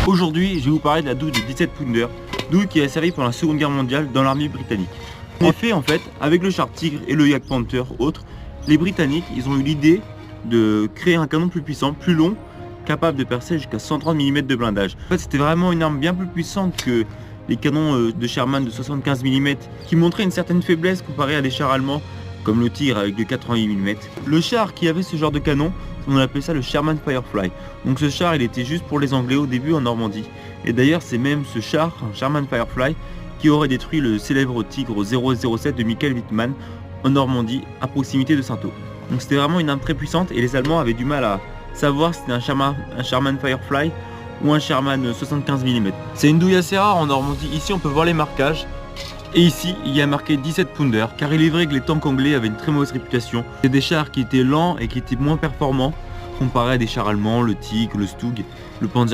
Aujourd'hui, je vais vous parler de la douille de 17 pounder, douille qui a servi pendant la Seconde Guerre mondiale dans l'armée britannique. En effet, avec le char Tigre et le Yak Panther autres, les Britanniques, ils ont eu l'idée de créer un canon plus puissant, plus long, capable de percer jusqu'à 130 mm de blindage. En fait, c'était vraiment une arme bien plus puissante que les canons de Sherman de 75 mm, qui montraient une certaine faiblesse comparée à des chars allemands, comme le Tigre avec de 88 mm. Le char qui avait ce genre de canon, on appelait ça le Sherman Firefly. Donc ce char, il était juste pour les Anglais au début en Normandie. Et d'ailleurs, c'est même ce char, un Sherman Firefly, qui aurait détruit le célèbre Tigre 007 de Michael Wittmann en Normandie, à proximité de Saintot. Donc c'était vraiment une arme très puissante et les Allemands avaient du mal à savoir si c'était un Sherman Firefly ou un Sherman 75 mm. C'est une douille assez rare en Normandie. Ici, on peut voir les marquages. Et ici, il y a marqué 17 pounder, car il est vrai que les tanks anglais avaient une très mauvaise réputation. C'est des chars qui étaient lents et qui étaient moins performants comparé à des chars allemands, le Tigre, le Stug, le Panzer